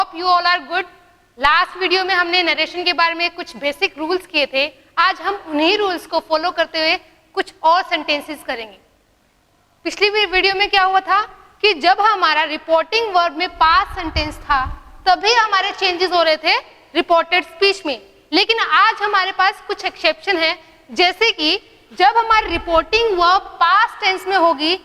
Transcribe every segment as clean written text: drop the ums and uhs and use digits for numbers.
Hope you all are good. Last video में हमने narration के बारे में कुछ बेसिक रूल्स किए थे। आज हम उन्हीं रूल्स को फॉलो करते हुए कुछ और सेंटेंसेस करेंगे। पिछली वीडियो में क्या हुआ था कि जब हमारा रिपोर्टिंग वर्ब में पास्ट सेंटेंस था तभी हमारे चेंजेस हो रहे थे रिपोर्टेड स्पीच में, लेकिन आज हमारे पास कुछ एक्सेप्शन है। जैसे कि जब हमारी रिपोर्टिंग वर्ब पास्ट टेंस में होगी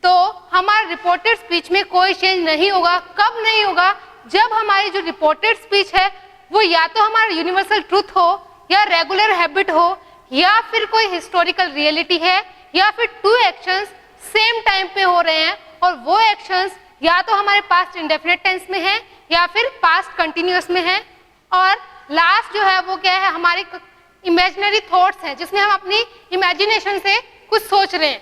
तो हमारे रिपोर्टेड स्पीच में कोई चेंज नहीं होगा। कब नहीं होगा? जब हमारी जो रिपोर्टेड स्पीच है वो या तो हमारा यूनिवर्सल ट्रूथ हो या रेगुलर हैबिट हो या फिर कोई हिस्टोरिकल रियलिटी है या फिर टू एक्शंस सेम टाइम पे हो रहे हैं और वो एक्शंस या तो हमारे पास्ट इंडेफिनिट टेंस में है या फिर पास्ट कंटिन्यूअस में है। और लास्ट जो है वो क्या है, हमारे इमेजिनरी थॉट्स हैं जिसमें हम अपनी इमेजिनेशन से कुछ सोच रहे हैं।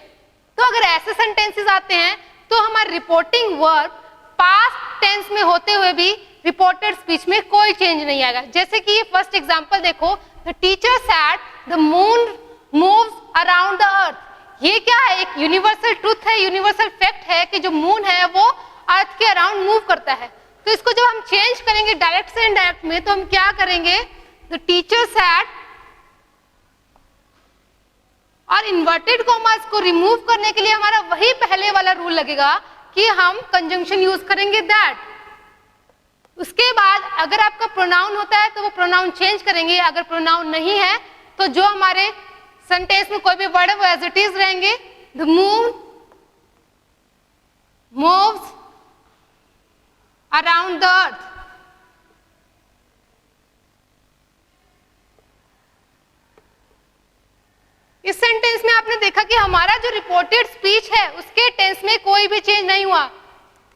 तो अगर ऐसे सेंटेंसेस आते हैं तो हमारी रिपोर्टिंग वर्ब पास्ट टेंस में होते हुए भी रिपोर्टेड स्पीच में कोई चेंज नहीं आएगा। जैसे कि ये फर्स्ट एग्जांपल देखो, the teacher said the moon moves around the earth. ये क्या है? एक यूनिवर्सल ट्रूथ है, यूनिवर्सल फैक्ट है कि जो मून है वो अर्थ के अराउंड मूव करता है। तो इसको जब हम चेंज करेंगे डायरेक्ट से इनडायरेक्ट में तो हम क्या करेंगे, द टीचर सेड, और इन्वर्टेड कॉमास को रिमूव करने के लिए हमारा वही पहले वाला रूल लगेगा कि हम कंजंक्शन यूज करेंगे दैट। उसके बाद अगर आपका प्रोनाउन होता है तो वो प्रोनाउन चेंज करेंगे, अगर प्रोनाउन नहीं है तो जो हमारे सेंटेंस में कोई भी वर्ड है वो एज इट इज रहेंगे। The moon moves around the earth. इस सेंटेंस में आपने देखा कि हमारा जो रिपोर्टेड स्पीच है उसके टेंस में कोई भी चेंज नहीं हुआ।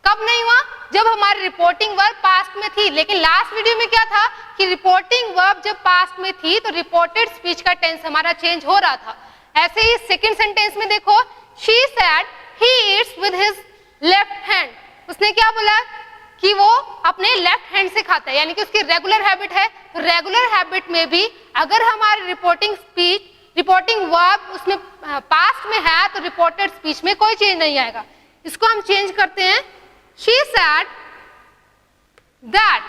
कब नहीं हुआ? जब हमारी रिपोर्टिंग वर्ब पास्ट में थी। लेकिन लास्ट वीडियो में क्या था कि रिपोर्टिंग वर्ब जब पास्ट में थी तो रिपोर्टेड स्पीच का टेंस हमारा चेंज हो रहा था। ऐसे ही सेकंड सेंटेंस में देखो, she said he eats with his left hand. उसने क्या बोला कि वो अपने लेफ्ट हैंड से खाता है, यानी कि उसकी रेगुलर हैबिट है। तो रेगुलर हैबिट में भी अगर हमारी रिपोर्टिंग वर्ब उसमें पास्ट में है तो रिपोर्टेड स्पीच में कोई चेंज नहीं आएगा। इसको हम चेंज करते हैं, she said that।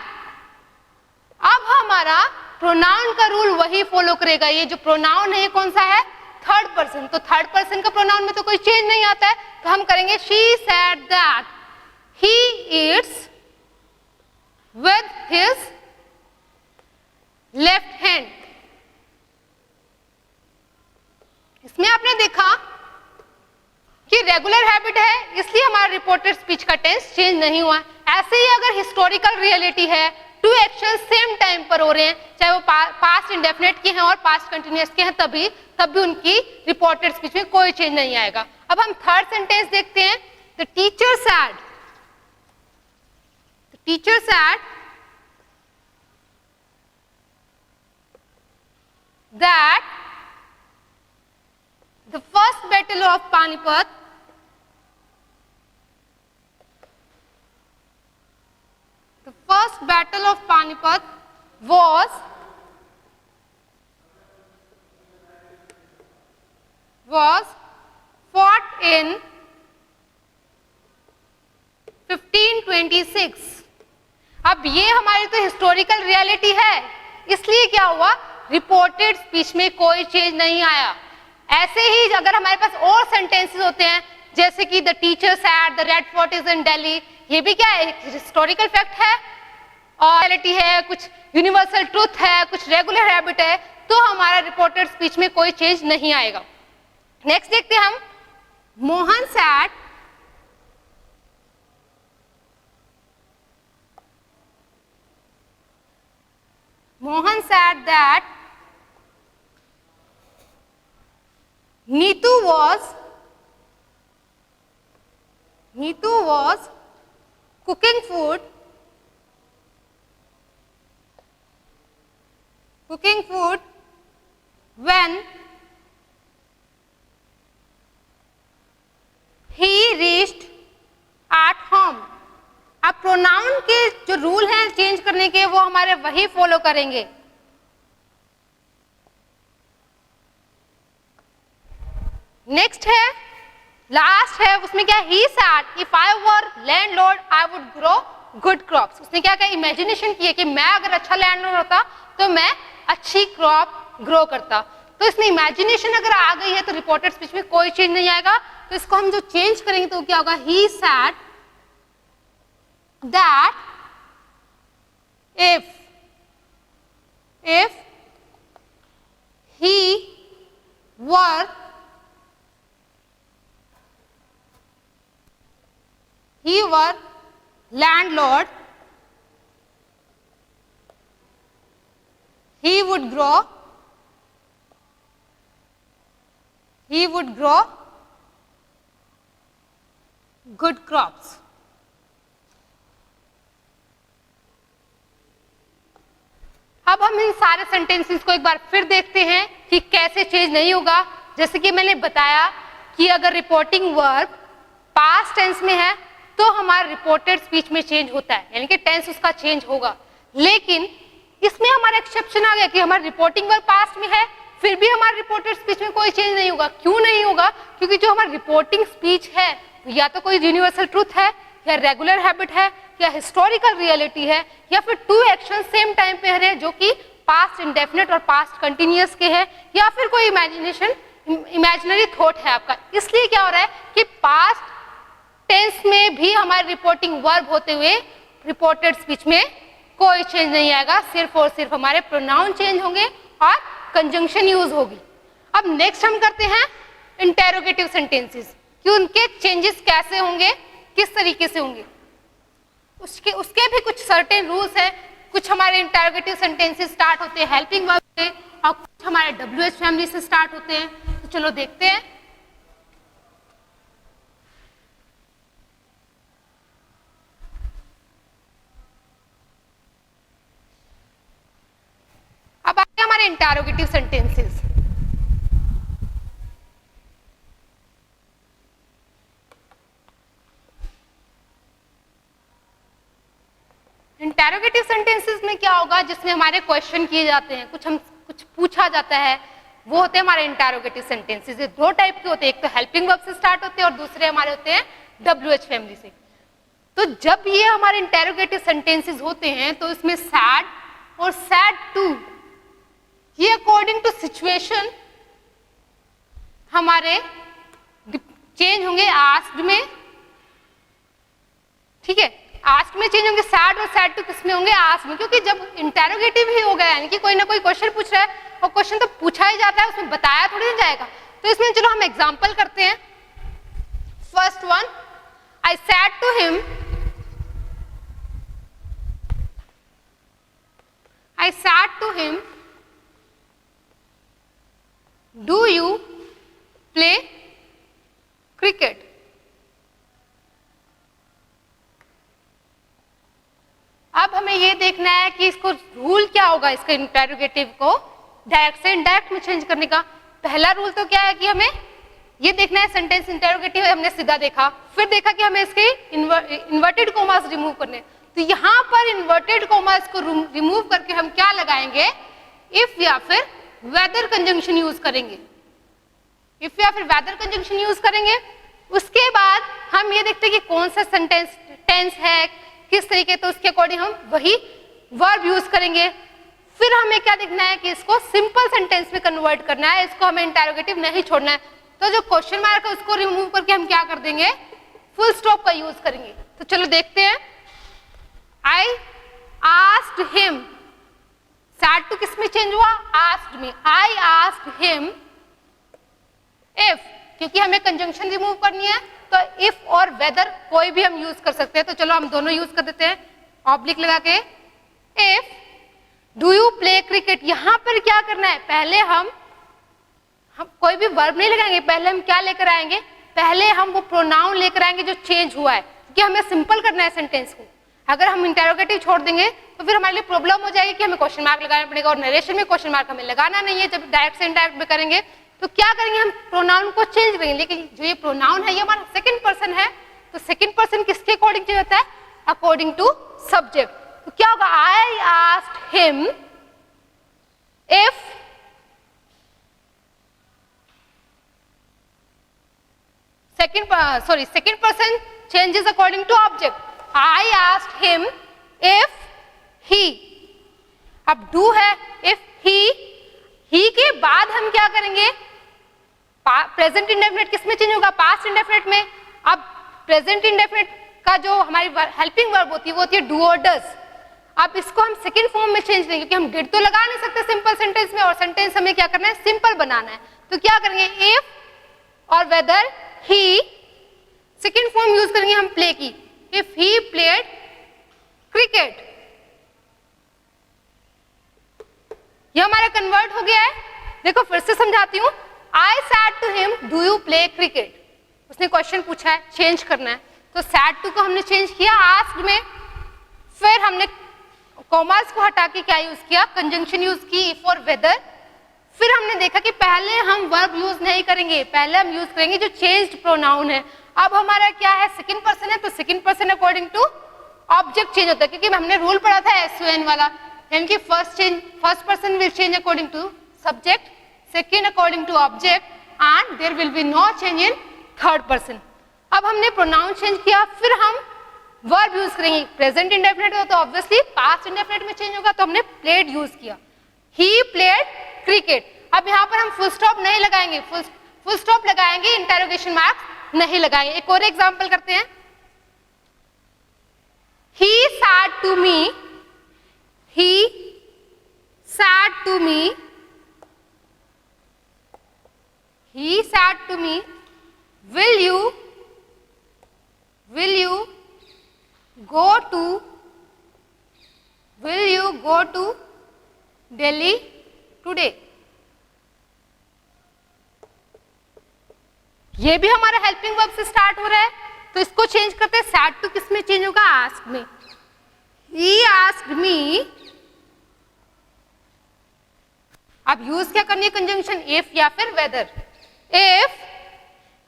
अब हमारा प्रोनाउन का रूल वही फॉलो करेगा। ये जो प्रोनाउन है कौन सा है? Third person. तो थर्ड पर्सन का प्रोनाउन में तो कोई चेंज नहीं आता है, तो हम करेंगे she said that he eats with his left hand। इसमें आपने देखा कि रेगुलर हैबिट है इसलिए हमारा रिपोर्टेड स्पीच का टेंस चेंज नहीं हुआ। ऐसे ही अगर हिस्टोरिकल रियलिटी है, टू एक्शंस सेम टाइम पर हो रहे हैं, चाहे वो पास्ट इंडेफिनिट के हैं और पास्ट कंटिन्यूअस के हैं, तब भी उनकी रिपोर्टेड स्पीच में कोई चेंज नहीं आएगा। अब हम थर्ड सेंटेंस देखते हैं, the teacher said that the first battle of Panipat was fought in 1526। अब ये हमारी तो हिस्टोरिकल रियलिटी है, इसलिए क्या हुआ, रिपोर्टेड स्पीच में कोई चेंज नहीं आया। ऐसे ही अगर हमारे पास और सेंटेंसेस होते हैं जैसे कि the teacher said the red fort is in Delhi, ये भी क्या है, हिस्टोरिकल फैक्ट है और रियलिटी है, कुछ यूनिवर्सल ट्रूथ है, कुछ रेगुलर हैबिट है, तो हमारा रिपोर्टेड स्पीच में कोई चेंज नहीं आएगा। नेक्स्ट देखते हैं हम, Mohan said that Neetu was cooking food when he reached at home। अब प्रोनाउन के जो रूल हैं चेंज करने के वो हमारे वही फॉलो करेंगे। नेक्स्ट है, लास्ट है, उसमें क्या, he said if I were landlord I would grow good crops. उसने क्या किया, इमेजिनेशन की है कि मैं अगर अच्छा लैंडलॉर्ड होता तो मैं अच्छी क्रॉप ग्रो करता। तो इसमें इमेजिनेशन अगर आ गई है तो रिपोर्टेड स्पीच में कोई चेंज नहीं आएगा। तो इसको हम जो चेंज करेंगे तो क्या होगा, he said that if he were landlord, he would grow good crops. अब हम इन सारे सेंटेंसेस को एक बार फिर देखते हैं कि कैसे चेंज नहीं होगा। जैसे कि मैंने बताया कि अगर रिपोर्टिंग वर्ब पास्ट टेंस में है तो हमारा रिपोर्टेड स्पीच में चेंज होता है, यानी कि टेंस उसका चेंज होगा। लेकिन इसमें हमारा एक्सेप्शन आ गया कि हमारा रिपोर्टिंग वर्ब पास्ट में है, फिर भी हमारे रिपोर्टेड स्पीच में कोई चेंज नहीं होगा। क्यों नहीं होगा? क्योंकि जो हमारी रिपोर्टिंग स्पीच है या तो कोई यूनिवर्सल ट्रूथ है, या रेगुलर हैबिट है, या हिस्टोरिकल रियलिटी है, या फिर टू एक्शन सेम टाइम पे है जो कि पास्ट इंडेफिनिट और पास्ट कंटिन्यूअस के हैं, या फिर कोई इमेजिनरी थॉट है आपका। इसलिए क्या हो रहा है कि पास्ट टेंस में भी हमारे रिपोर्टिंग वर्ब होते हुए रिपोर्टेड स्पीच में कोई चेंज नहीं आएगा, सिर्फ और सिर्फ हमारे प्रोनाउन चेंज होंगे और कंजंक्शन यूज होगी। अब नेक्स्ट हम करते हैं इंटेरोगेटिव सेंटेंसेस, कि उनके चेंजेस कैसे होंगे, किस तरीके से होंगे। उसके भी कुछ सर्टेन रूल्स है। कुछ हमारे इंटेरोगेटिव सेंटेंसेस स्टार्ट होते हैं हेल्पिंग वर्ब से और कुछ हमारे WH फैमिली से स्टार्ट होते हैं। तो चलो देखते हैं। अब आते हैं हमारे इंटेरोगेटिव सेंटेंसेस। इंटेरोगेटिव सेंटेंसेस में क्या होगा, जिसमें हमारे क्वेश्चन किए जाते हैं, कुछ पूछा जाता है, वो होते हैं हमारे इंटेरोगेटिव सेंटेंसेस। ये दो टाइप के होते हैं, एक तो हेल्पिंग वर्ब से स्टार्ट होते हैं और दूसरे हमारे होते हैं WH फैमिली से। तो जब ये हमारे इंटेरोगेटिव सेंटेंसेस होते हैं तो इसमें सैड और सैड टू, ये अकॉर्डिंग टू सिचुएशन हमारे चेंज होंगे आस्क्ड में, ठीक है। आस्क में चेंज होंगे सैड, और सैड टू किसमें होंगे, आस्क में, क्योंकि जब इंटेरोगेटिव ही हो गया यानी कि कोई ना कोई क्वेश्चन पूछ रहा है और क्वेश्चन तो पूछा ही जाता है, उसमें बताया थोड़ी ना जाएगा। तो इसमें चलो हम एग्जांपल करते हैं। First one, I said to him, I said to him, do you play cricket? अब हमें ये देखना है कि इसको रूल क्या होगा, इसके इंटेरोगेटिव को डायरेक्ट से इनडायरेक्ट में चेंज करने का। पहला रूल तो क्या है कि हमें ये देखना है सेंटेंस इंटेरोगेटिव है, हमने सीधा देखा, फिर देखा कि हमें इसके इन्वर्टेड कोमास रिमूव करने। तो यहाँ पर इन्वर्टेड कोमास को रिमूव करके हम क्या लगाएंगे, इफ या फिर वेदर कंजंक्शन यूज करेंगे, इफ या फिर वेदर कंजंक्शन यूज करेंगे। उसके बाद हम ये देखते हैं कि कौन सा सेंटेंस टेंस है, किस तरीके, तो उसके अकॉर्डिंग हम वही वर्ब यूज करेंगे। फिर हमें क्या देखना है कि इसको सिंपल सेंटेंस में कन्वर्ट करना है, इसको हमें इंटेरोगेटिव नहीं छोड़ना है। तो जो क्वेश्चन मार्क है उसको रिमूव करके हम क्या कर देंगे, फुल स्टॉप का यूज करेंगे। तो चलो देखते हैं। I asked him, said to किस में चेंज हुआ, आस्क्ड में। आई आस्क्ड हिम इफ, क्योंकि हमें कंजंक्शन रिमूव करनी है तो इफ और वेदर कोई भी हम यूज कर सकते हैं। तो चलो हम दोनों यूज कर देते हैं ऑब्लिक लगा के। If do you play cricket, यहां पर क्या करना है, पहले हम कोई भी वर्ब नहीं लगाएंगे, पहले हम क्या लेकर आएंगे, पहले हम वो प्रोनाउन लेकर आएंगे जो चेंज हुआ है, क्योंकि हमें सिंपल करना है सेंटेंस को। अगर हम इंटेरोगेटिव छोड़ देंगे तो फिर हमारे लिए प्रॉब्लम हो जाएगी कि हमें क्वेश्चन मार्क लगाना पड़ेगा, और नरेशन में क्वेश्चन मार्क हमें लगाना नहीं है। जब डायरेक्ट से इनडायरेक्ट में करेंगे तो क्या करेंगे, हम प्रोनाउन को चेंज करेंगे। लेकिन जो ये प्रोनाउन है ये हमारा सेकंड पर्सन है, तो सेकंड पर्सन किसके अकॉर्डिंग चेंज होता है, अकॉर्डिंग टू सब्जेक्ट। तो क्या होगा, I asked him if second person changes according to object. I asked him if he, अब do है, if he के बाद हम क्या करेंगे, प्रेजेंट इंडेफिनिट किस में चेंज होगा, पास्ट इंडेफिनिट में। अब प्रेजेंट इंडेफिनिट का जो हमारी हेल्पिंग वर्ब होती है वो होती है डू और डज। अब इसको हम सेकंड फॉर्म में चेंज करेंगे क्योंकि हम डिड तो लगा नहीं सकते सिंपल सेंटेंस में, और सेंटेंस हमें क्या करना है, सिंपल बनाना है। तो क्या करेंगे, इफ और वेदर ही, सेकंड फॉर्म यूज करेंगे हम प्ले की, इफ ही प्लेड क्रिकेट। ये हमारा कन्वर्ट हो गया है। देखो फिर से समझाती हूँ। I said to him do you play cricket, उसने क्वेश्चन पूछा है, चेंज करना है, तो सैड टू को हमने चेंज किया आस्क्ड में, फिर हमने कॉमर्स को हटा के क्या यूज किया, कंजंक्शन यूज की इफ और वेदर। फिर हमने देखा कि पहले हम वर्ब यूज नहीं करेंगे, पहले हम यूज करेंगे जो चेंज्ड प्रोनाउन है। अब हमारा क्या है, सेकंड पर्सन है, तो second person according to object change होता है, क्योंकि हमने रूल पढ़ा था एसओएन वाला, यानी कि first person will change according to subject, second according to object, and there will be no change in third person. अब हमने प्रोनाउन चेंज किया, फिर हम वर्ब यूज करेंगे। प्रेजेंट इंडेफिनिट हो तो ऑब्वियसली पास्ट इंडेफिनिट में चेंज होगा, तो हमने प्लेड यूज किया, ही प्लेड क्रिकेट। अब यहाँ पर हम फुल स्टॉप नहीं लगाएंगे, फुल स्टॉप लगाएंगे, इंटरोगेशन मार्क्स नहीं लगाएंगे। एक और एग्जांपल करते हैं। he said to me, he said to me, he said to me, will you go to Delhi today? ये भी हमारा हेल्पिंग वर्ब से स्टार्ट हो रहा है, तो इसको चेंज करते हैं। सैड टू किस में चेंज होगा, आस्क में। He asked me, अब यूज क्या करनी है, कंजंक्शन इफ या फिर whether. If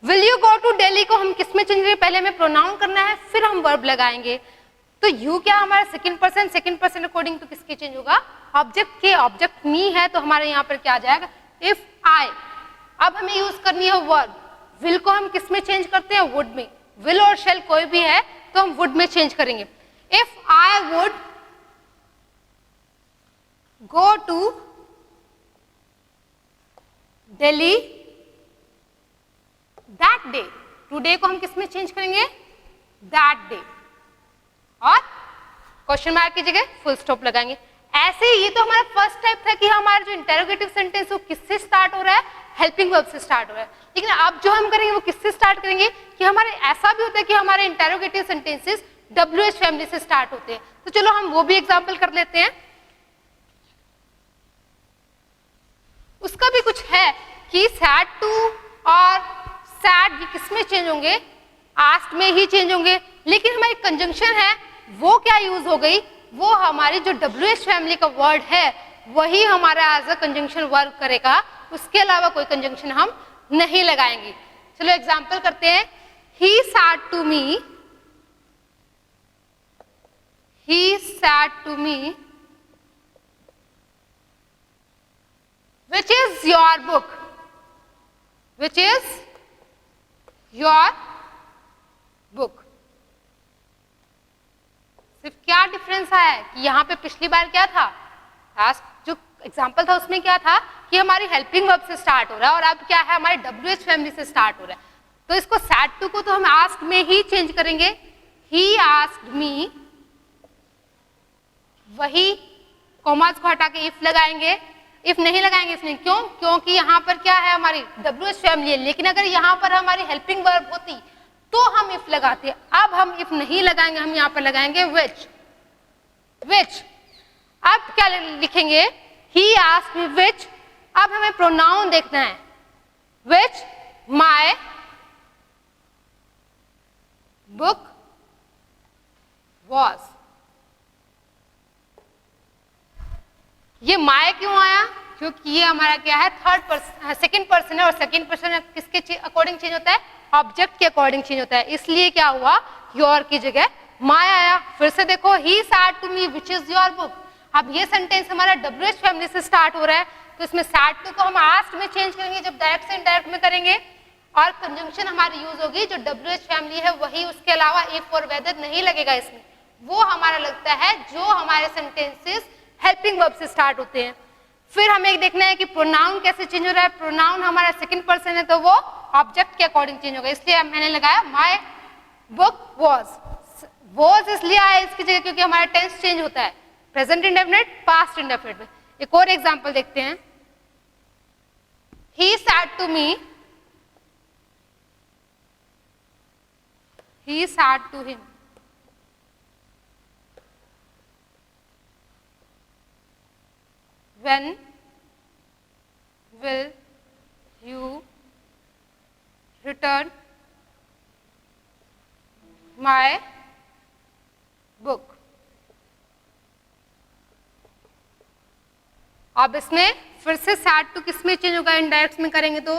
will you go to Delhi को हम किस में चेंज करेंगे, पहले हमें प्रोनाउन करना है, फिर हम वर्ब लगाएंगे। तो यू क्या हमारा सेकंड पर्सन अकॉर्डिंग टू किसके चेंज होगा, ऑब्जेक्ट के। ऑब्जेक्ट मी है तो हमारे यहाँ पर क्या आ जाएगा, इफ आई। अब हमें यूज करनी है वर्ब। विल को हम किस में चेंज करते हैं, वुड में। विल और शेल कोई भी है तो हम वुड में चेंज करेंगे। If I would go to Delhi that day, today को हम किस में चेंज करेंगे, दैट डे, और क्वेश्चन मार्क की जगह फुल स्टॉप लगाएंगे। ऐसे ही ये तो हमारा फर्स्ट टाइप था कि हमारा जो इंटरोगेटिव सेंटेंस वो किससे स्टार्ट हो रहा है, हेल्पिंग वर्ब से स्टार्ट हो रहा है। लेकिन अब जो हम करेंगे वो किससे स्टार्ट करेंगे, कि हमारे ऐसा भी होता है कि हमारे इंटरोगेटिव सेंटेंसेस WH फैमिली से स्टार्ट होते हैं। तो चलो हम वो भी एग्जांपल कर लेते हैं। उसका भी कुछ है कि सैड टू और सैड ये किस में चेंज होंगे, आस्क्ड में ही चेंज होंगे। लेकिन हमारी कंजंक्शन है वो क्या यूज हो गई, वो हमारी जो WH फैमिली का वर्ड है वही हमारा एज अ कंजंक्शन वर्क करेगा, उसके अलावा कोई कंजंक्शन हम नहीं लगाएंगे। चलो एग्जांपल करते हैं। he said to me, he said to me, which is your book, which is your book। सिर्फ क्या डिफरेंस आया है कि यहाँ पे पिछली बार क्या था, लास्ट जो एग्जाम्पल था उसमें क्या था कि हमारी हेल्पिंग वर्ब से स्टार्ट हो रहा है, और अब क्या है हमारी WH फैमिली से स्टार्ट हो रहा है। तो इसको सैड टू को तो हम आस्क्ड में ही चेंज करेंगे, he asked me, वही कॉमास को हटा के इफ लगाएंगे। इफ नहीं लगाएंगे इसमें, क्यों, क्योंकि यहाँ पर क्या है हमारी WH फैमिली है। लेकिन अगर यहाँ पर हमारी हेल्पिंग वर्ब होती तो हम इफ लगाते। अब हम इफ नहीं लगाएंगे, हम यहाँ पर लगाएंगे which। अब क्या लिखेंगे, he asked me which। अब हमें प्रोनाउन देखना है, which my book was। ये माय क्यों आया, क्योंकि ये हमारा क्या है थर्ड पर्सन, सेकंड पर्सन है, और सेकंड पर्सन किसके अकॉर्डिंग चेंज होता है, ऑब्जेक्ट के अकॉर्डिंग चेंज होता है। इसलिए क्या हुआ, योर की जगह माय आया। फिर से देखो, he said to me which is your book। अब ये सेंटेंस हमारा WH फैमिली से स्टार्ट हो रहा है, तो इसमें सैड टू को हम आस्क्ड में चेंज करेंगे जब डायरेक्ट से इनडायरेक्ट में करेंगे, और कंजंक्शन हमारी यूज होगी जो WH फैमिली है वही, उसके अलावा इफ और वेदर नहीं लगेगा इसमें। वो हमारा लगता है जो हमारे सेंटेंसेस हेल्पिंग वर्ब से स्टार्ट होते हैं। फिर हमें देखना है कि प्रोनाउन कैसे चेंज हो रहा है। प्रोनाउन हमारा सेकंड पर्सन है तो वो ऑब्जेक्ट के अकॉर्डिंग चेंज होगा, इसलिए मैंने लगाया माय बुक वॉज इसलिए आया इसकी जगह क्योंकि हमारा टेंस चेंज होता है, प्रेजेंट इंडेफिनिट पास्ट इंडेफिनिट में। एक और एग्जांपल देखते हैं। He said to me, he said to him, when will you return my book? अब इसमें फिर से सैड टू किस में चेंज होगा, इनडायरेक्ट में करेंगे तो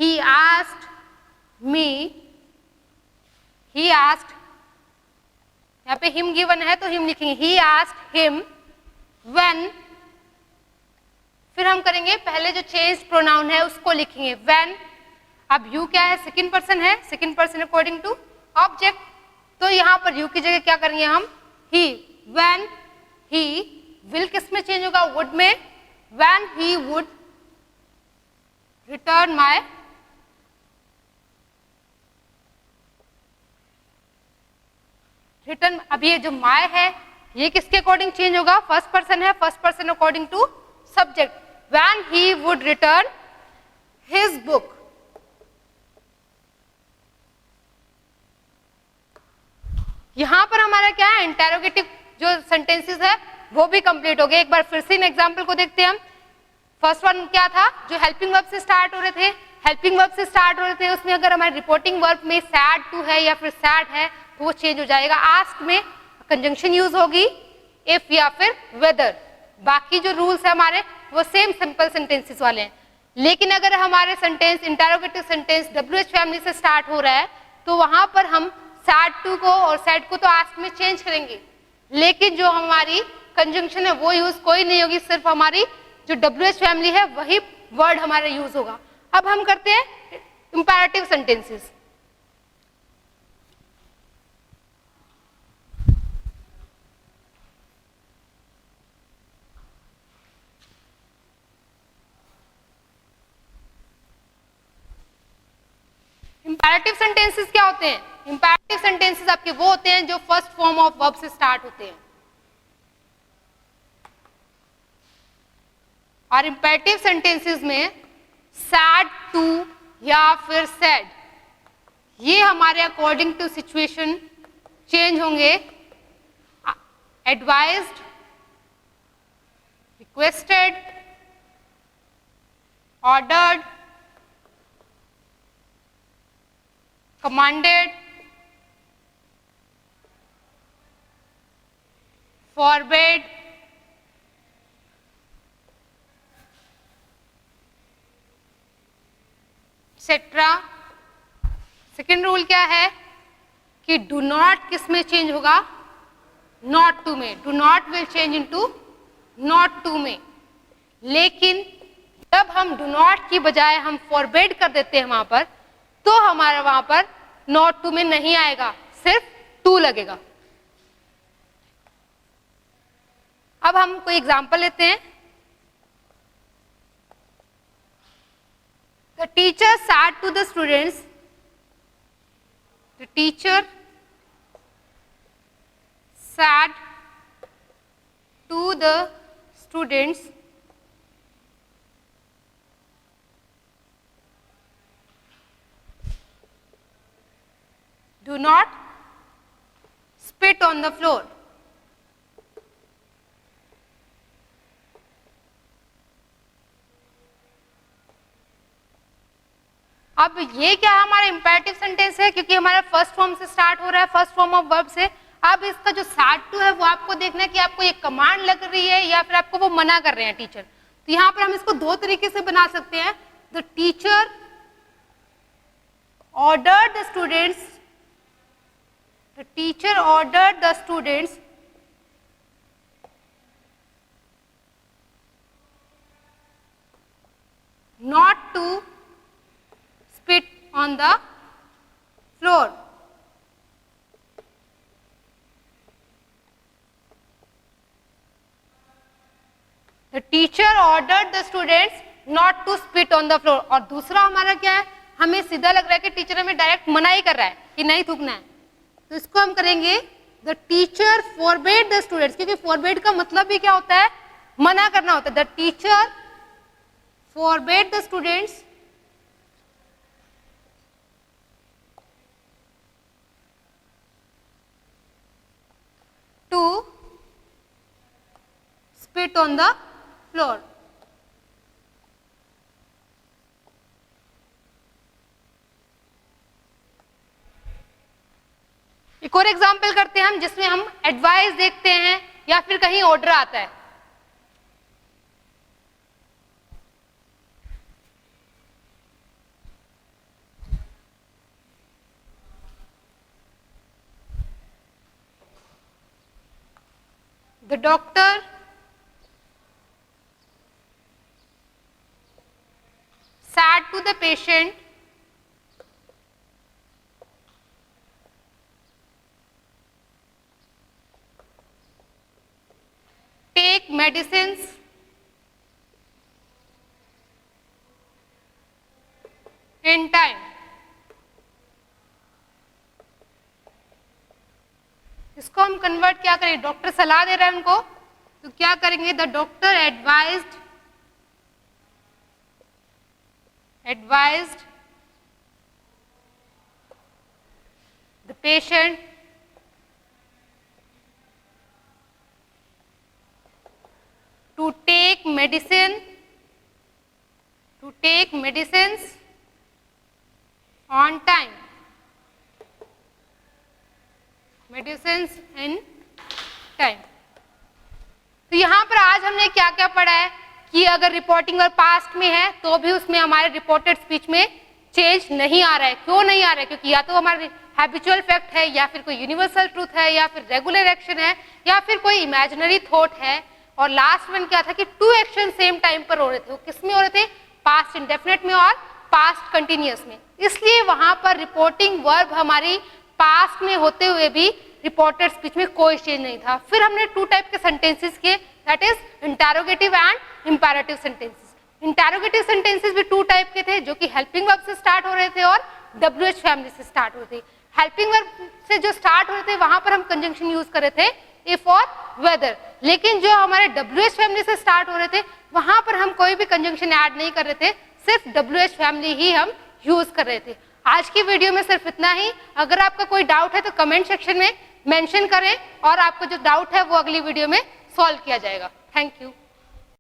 he asked me, he asked, यहाँ पे him given है तो him लिखेंगे, he asked him when, फिर हम करेंगे पहले जो चेंज प्रोनाउन है उसको लिखेंगे when। अब you क्या है, सेकंड पर्सन है, second person according to object, तो यहाँ पर you की जगह क्या करेंगे हम he। when he, will किस में चेंज होगा, would में, when he would return my, return, अब ये जो माय है ये किसके अकॉर्डिंग चेंज होगा, फर्स्ट पर्सन है, first person according to subject, when he would return his book. यहां पर हमारा क्या है, इंटेरोगेटिव जो सेंटेंसेस है वो भी कंप्लीट हो गए। एक बार फिर से इन एग्जाम्पल को देखते हैं हम। फर्स्ट वन क्या था, जो हेल्पिंग वर्ब से स्टार्ट हो रहे थे, हेल्पिंग वर्ब से स्टार्ट हो रहे थे उसमें अगर हमारे रिपोर्टिंग वर्ब में सैड टू है या फिर सैड है तो वो चेंज हो जाएगा। आस्क में कंजंक्शन यूज होगी, इफ या फिर वेदर। बाकी जो रूल्स है हमारे वो सेम सिंपल सेंटेंसेस वाले हैं। लेकिन अगर हमारे sentence interrogative sentence WH family से स्टार्ट हो रहा है तो वहां पर हम सैड टू को और सैड को तो आस्क में चेंज करेंगे, लेकिन जो हमारी कंजंक्शन है वो यूज कोई नहीं होगी, सिर्फ हमारी जो WH फैमिली है वही वर्ड हमारा यूज होगा। अब हम करते हैं इंपैरेटिव सेंटेंसेस। इंपैरेटिव सेंटेंसेस क्या होते हैं, इंपैरेटिव सेंटेंसेस आपके वो होते हैं जो फर्स्ट फॉर्म ऑफ वर्ब से स्टार्ट होते हैं। और इंपैरेटिव सेंटेंसेस में सैड टू या फिर सैड ये हमारे अकॉर्डिंग टू सिचुएशन चेंज होंगे। Advised, requested, ordered, commanded, forbade, etc. Second rule क्या है कि डू नॉट किस में चेंज होगा, नॉट टू में। Do not will change into not to में। लेकिन जब हम डू नॉट की बजाय हम फॉरबेड कर देते हैं वहां पर, तो हमारा वहां पर नॉट टू में नहीं आएगा, सिर्फ टू लगेगा। अब हम कोई एग्जांपल लेते हैं। The teacher said to the students, the teacher said to the students do not spit on the floor. अब ये क्या हमारा इंपैरेटिव सेंटेंस है क्योंकि हमारा फर्स्ट फॉर्म से स्टार्ट हो रहा है, फर्स्ट फॉर्म ऑफ वर्ब से। अब इसका जो सैड टू है वो आपको देखना है कि आपको ये कमांड लग रही है या फिर आपको वो मना कर रहे हैं टीचर। तो यहाँ पर हम इसको दो तरीके से बना सकते हैं। The teacher ordered the students, the teacher ordered the students not to spit on on the floor. The teacher ordered the students not to spit on the floor. और दूसरा हमारा क्या है, हमें सीधा लग रहा है कि टीचर हमें डायरेक्ट मना ही कर रहा है कि नहीं थूकना है, तो इसको हम करेंगे the teacher forbade the students, क्योंकि फॉरबेड का मतलब भी क्या होता है, मना करना होता है. The teacher forbade the students to spit on the floor. एक और एग्जाम्पल करते हैं हम, जिसमें हम एडवाइस देखते हैं या फिर कहीं ऑर्डर आता है. The doctor said to the patient, take medicines in time. इसको हम कन्वर्ट क्या करें, डॉक्टर सलाह दे रहा है उनको, तो क्या करेंगे, the doctor advised the patient to take medicines on time. Medicines in time. तो यहाँ पर आज हमने क्या क्या पढ़ा है कि अगर रिपोर्टिंग वर्ब पास्ट में है तो भी उसमें हमारे रिपोर्टेड स्पीच में चेंज नहीं आ रहा है. क्यों नहीं आ रहा है, क्योंकि या तो हमारा हैबिचुअल फैक्ट है, या फिर कोई यूनिवर्सल ट्रूथ है, या फिर रेगुलर एक्शन है, या फिर कोई इमेजिनरी थॉट है. और लास्ट वन क्या था कि टू एक्शन सेम टाइम पर हो रहे थे. वो किस में हो रहे थे, पास्ट इंडेफिनिट में और पास्ट कंटिन्यूअस में. इसलिए वहां पर रिपोर्टिंग वर्ब हमारी पास्ट में होते हुए भी रिपोर्टेड स्पीच में कोई चेंज नहीं था. फिर हमने टू टाइप के सेंटेंसेस किए, that is interrogative and imperative sentences. Interrogative sentences भी टू टाइप के थे, जो कि हेल्पिंग वर्ब से स्टार्ट हो रहे थे और WH फैमिली से स्टार्ट हो रहे थे. हेल्पिंग वर्ब से जो स्टार्ट हो रहे थे वहां पर हम कंजंक्शन यूज कर रहे थे इफ और वेदर. लेकिन जो हमारे WH फैमिली से स्टार्ट हो रहे थे वहां पर हम कोई भी कंजंक्शन ऐड नहीं कर रहे थे, सिर्फ WH फैमिली ही हम यूज कर रहे थे. आज की वीडियो में सिर्फ इतना ही. अगर आपका कोई डाउट है तो कमेंट सेक्शन में मेंशन करें और आपको जो डाउट है वो अगली वीडियो में सॉल्व किया जाएगा. Thank you.